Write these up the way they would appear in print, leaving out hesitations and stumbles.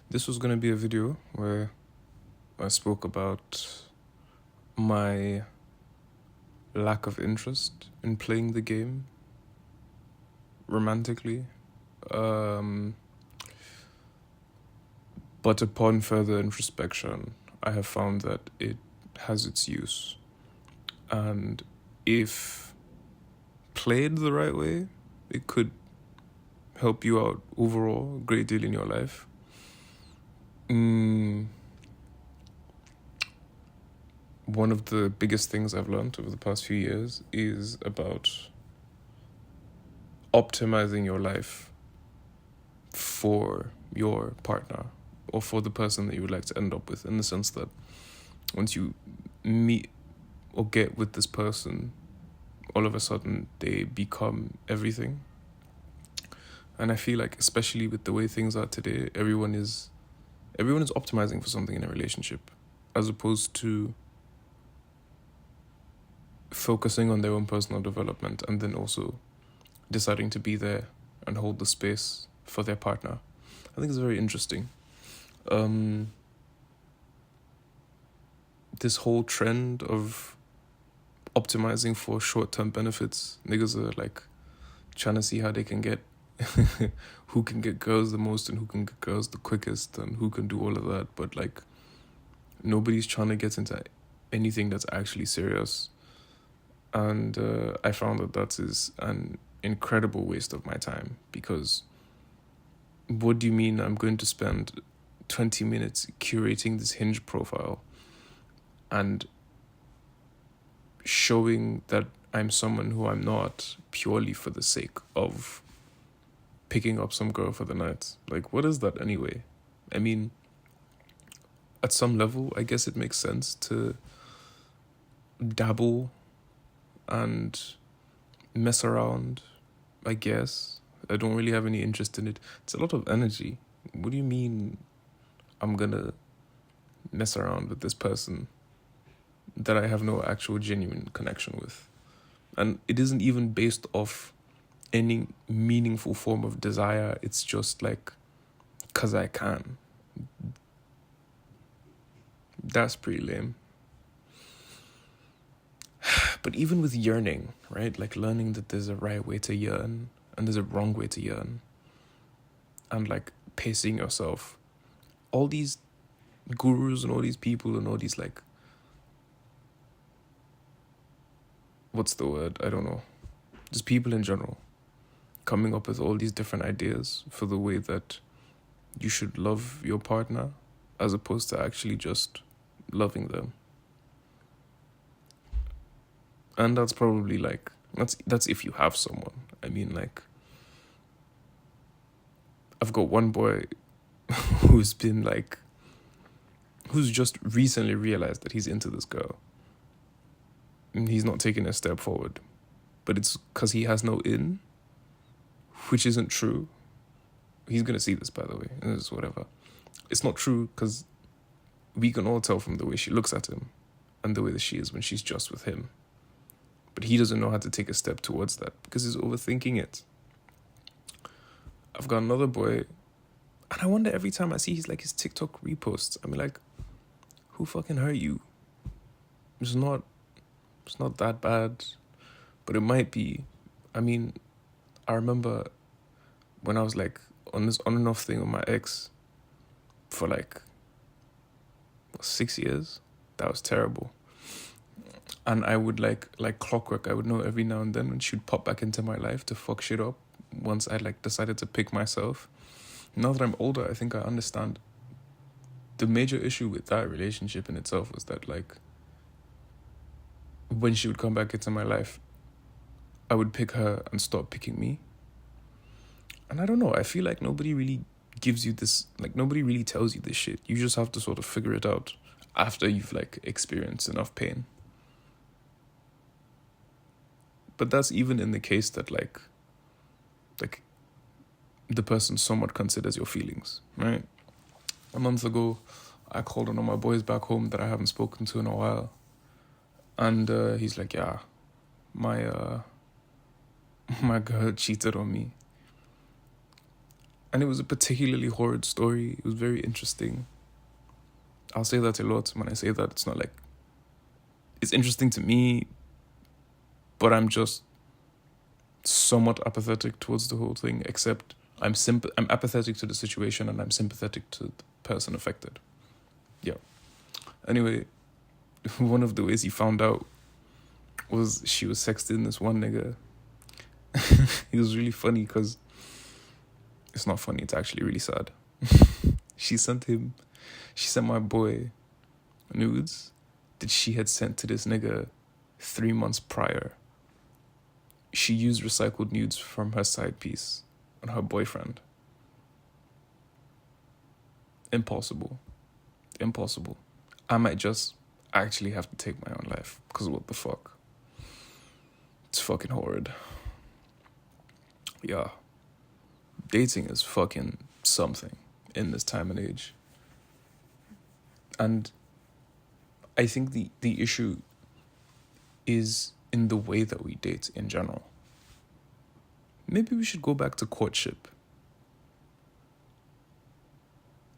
This was going to be a video where I spoke about my lack of interest in playing the game romantically. But upon further introspection, I have found that it has its use. And if played the right way, it could help you out overall a great deal in your life. One of the biggest things I've learned over the past few years is about optimizing your life for your partner or for the person that you would like to end up with, in the sense that once you meet or get with this person, all of a sudden they become everything. And I feel like, especially with the way things are today, everyone is optimizing for something in a relationship, as opposed to focusing on their own personal development and then also deciding to be there and hold the space for their partner. I think it's very interesting. This whole trend of optimizing for short-term benefits, niggas are like trying to see how they can get who can get girls the most and who can get girls the quickest and who can do all of that, but like nobody's trying to get into anything that's actually serious. And I found that is an incredible waste of my time, because what do you mean I'm going to spend 20 minutes curating this Hinge profile and showing that I'm someone who I'm not, purely for the sake of picking up some girl for the night? Like, what is that anyway? I mean, at some level, I guess it makes sense to dabble and mess around, I guess. I don't really have any interest in it. It's a lot of energy. What do you mean I'm gonna mess around with this person that I have no actual genuine connection with? And it isn't even based off any meaningful form of desire. It's just like, 'cause I can. That's pretty lame. But even with yearning, right? Like learning that there's a right way to yearn and there's a wrong way to yearn, and like pacing yourself. All these gurus and all these people and all these, like, what's the word? I don't know. Just people in general coming up with all these different ideas for the way that you should love your partner, as opposed to actually just loving them. And that's probably like, that's if you have someone. I mean, like, I've got one boy who's just recently realized that he's into this girl. And he's not taking a step forward. But it's because he has no in, which isn't true. He's going to see this, by the way. And it's whatever. It's not true, because we can all tell from the way she looks at him and the way that she is when she's just with him. But he doesn't know how to take a step towards that because he's overthinking it. I've got another boy, and I wonder every time I see his TikTok reposts, I'm like, who fucking hurt you? It's not that bad, but it might be. I mean, I remember when I was like on this on and off thing with my ex for like 6 years. That was terrible. And I would like clockwork, I would know every now and then when she would pop back into my life to fuck shit up once I decided to pick myself. Now that I'm older, I think I understand. The major issue with that relationship in itself was that when she would come back into my life, I would pick her and stop picking me. And I don't know, I feel like nobody really gives you this, nobody really tells you this shit. You just have to sort of figure it out after you've experienced enough pain. But that's even in the case that the person somewhat considers your feelings, right? A month ago, I called one of my boys back home that I haven't spoken to in a while. And he's like, yeah, my girl cheated on me. And it was a particularly horrid story. It was very interesting. I'll say that a lot. When I say that, it's not like... It's interesting to me, but I'm just somewhat apathetic towards the whole thing, except I'm apathetic to the situation and I'm sympathetic to the person affected. Yeah. Anyway, one of the ways he found out was she was sexting this one nigga. It was really funny because it's not funny, it's actually really sad. She sent my boy nudes that she had sent to this nigga 3 months prior. She used recycled nudes from her side piece on her boyfriend. Impossible. I might just actually have to take my own life, because what the fuck? It's fucking horrid. Yeah. Dating is fucking something in this time and age. And I think the issue is in the way that we date in general. Maybe we should go back to courtship.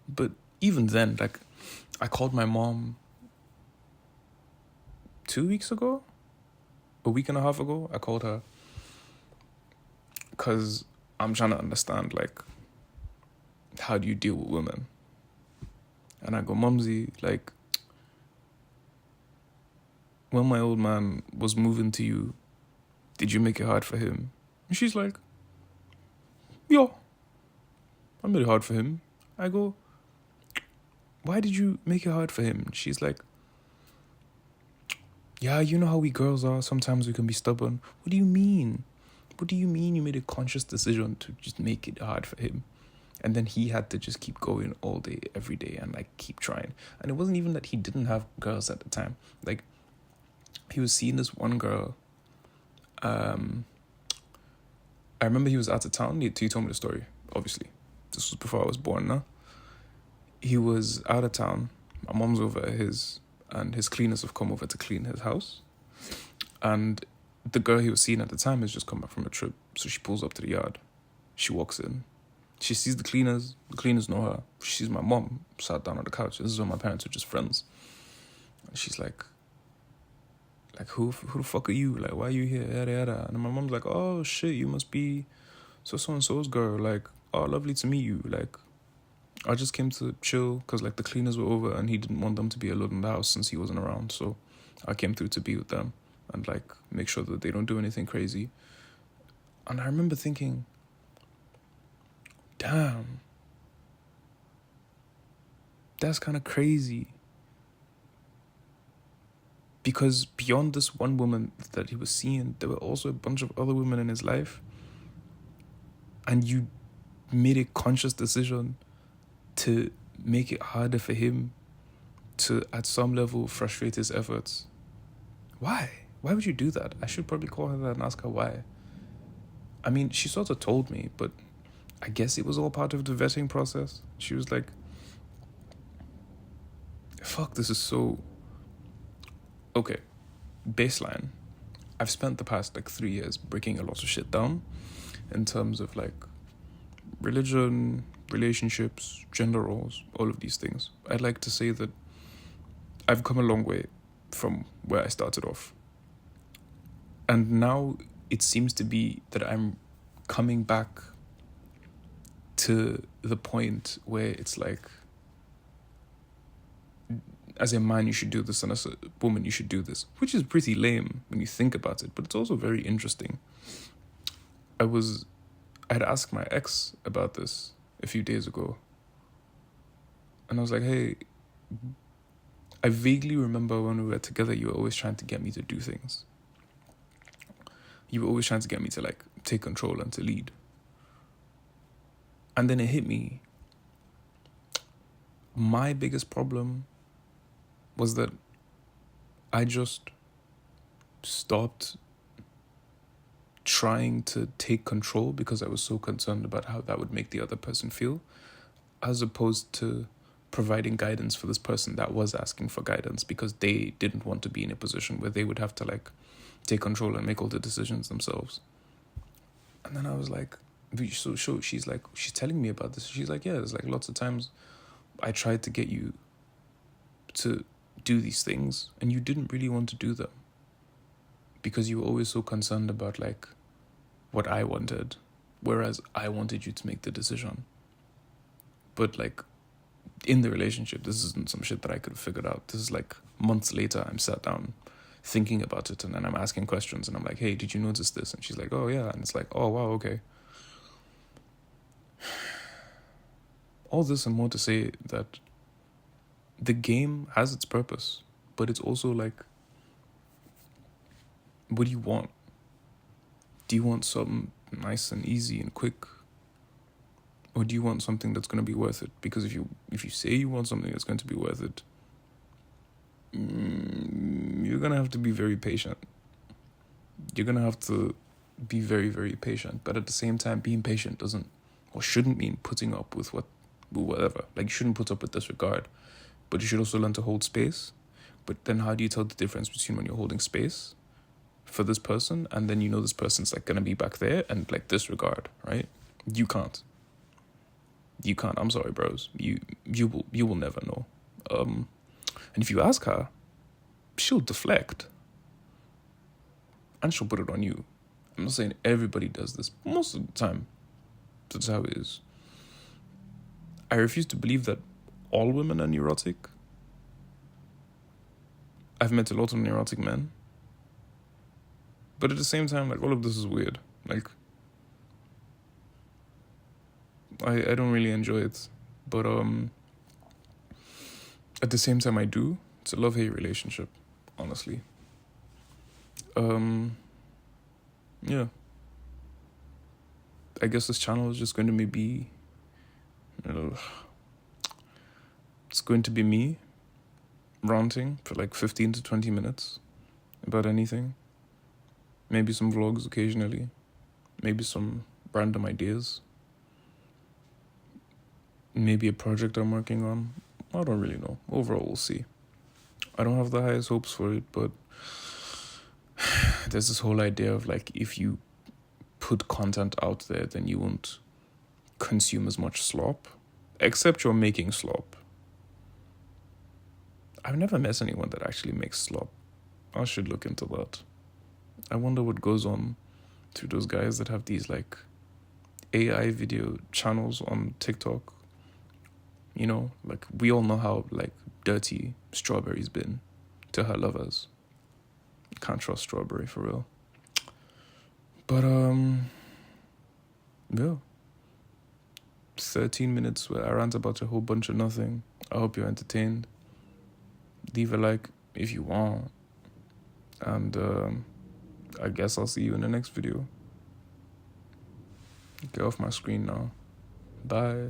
But even then, like, I called my mom 2 weeks ago, a week and a half ago. I called her because I'm trying to understand, like, how do you deal with women? And I go, Mumsy, like, when my old man was moving to you, did you make it hard for him? And she's like, yeah, I made it hard for him. I go, why did you make it hard for him? She's like, yeah, you know how we girls are. Sometimes we can be stubborn. What do you mean? What do you mean you made a conscious decision to just make it hard for him? And then he had to just keep going all day, every day, and like keep trying. And it wasn't even that he didn't have girls at the time. Like, he was seeing this one girl. I remember he was out of town. He told me the story, obviously. This was before I was born now. He was out of town. My mom's over at his, and his cleaners have come over to clean his house. And the girl he was seeing at the time has just come back from a trip. So she pulls up to the yard. She walks in. She sees the cleaners. The cleaners know her. She sees my mom sat down on the couch. This is when my parents were just friends. And she's like, who the fuck are you? Like, why are you here? Yada, yada. And my mom's like, oh, shit, you must be so-and-so's girl. Like, oh, lovely to meet you. Like, I just came to chill because, like, the cleaners were over and he didn't want them to be alone in the house since he wasn't around. So I came through to be with them and, like, make sure that they don't do anything crazy. And I remember thinking, damn, that's kind of crazy. Because beyond this one woman that he was seeing, there were also a bunch of other women in his life. And you made a conscious decision to make it harder for him to, at some level, frustrate his efforts. Why? Why would you do that? I should probably call her and ask her why. I mean, she sort of told me, but I guess it was all part of the vetting process. She was like, fuck, this is so... Okay, baseline. I've spent the past, 3 years breaking a lot of shit down in terms of, religion, relationships, gender roles, all of these things. I'd like to say that I've come a long way from where I started off. And now it seems to be that I'm coming back to the point where it's like, as a man, you should do this, and as a woman, you should do this, which is pretty lame when you think about it, but it's also very interesting. I had asked my ex about this a few days ago, and I was like, hey, I vaguely remember when we were together, you were always trying to get me to do things. You were always trying to get me to, take control and to lead. And then it hit me. My biggest problem was that I just stopped trying to take control because I was so concerned about how that would make the other person feel, as opposed to providing guidance for this person that was asking for guidance because they didn't want to be in a position where they would have to take control and make all the decisions themselves. And then I was like, So she's like, she's telling me about this. She's like, yeah, there's like lots of times I tried to get you to do these things and you didn't really want to do them because you were always so concerned about like what I wanted, whereas I wanted you to make the decision. But like in the relationship, this isn't some shit that I could have figured out. This is like months later, I'm sat down thinking about it and then I'm asking questions and I'm like, hey, did you notice this? And she's like, oh yeah. And it's like, oh wow, okay. All this and more to say that the game has its purpose, but it's also like, what do you want? Do you want something nice and easy and quick? Or do you want something that's going to be worth it? Because if you say you want something that's going to be worth it, you're going to have to be very patient. You're going to have to be very, very patient. But at the same time, being patient doesn't or shouldn't mean putting up with whatever. Like, you shouldn't put up with disregard. But you should also learn to hold space. But then how do you tell the difference between when you're holding space for this person and then you know this person's like going to be back there and like disregard, right? You can't. I'm sorry, bros. You will never know. And if you ask her, she'll deflect. And she'll put it on you. I'm not saying everybody does this. Most of the time, that's how it is. I refuse to believe that all women are neurotic. I've met a lot of neurotic men. But at the same time, like, all of this is weird. Like, I don't really enjoy it. But at the same time I do. It's a love-hate relationship, honestly. Yeah. I guess this channel is just going to be it's going to be me ranting for like 15 to 20 minutes about anything. Maybe some vlogs occasionally. Maybe some random ideas. Maybe a project I'm working on. I don't really know. Overall, we'll see. I don't have the highest hopes for it, but there's this whole idea of like, if you put content out there, then you won't consume as much slop, except you're making slop. I've never met anyone that actually makes slop. I should look into that. I wonder what goes on through those guys that have these like AI video channels on TikTok. You know, like, we all know how like dirty Strawberry's been to her lovers. Can't trust Strawberry for real. But yeah. 13 minutes where I rant about a whole bunch of nothing. I hope you're entertained. Leave a like if you want. And I guess I'll see you in the next video. Get off my screen now. Bye.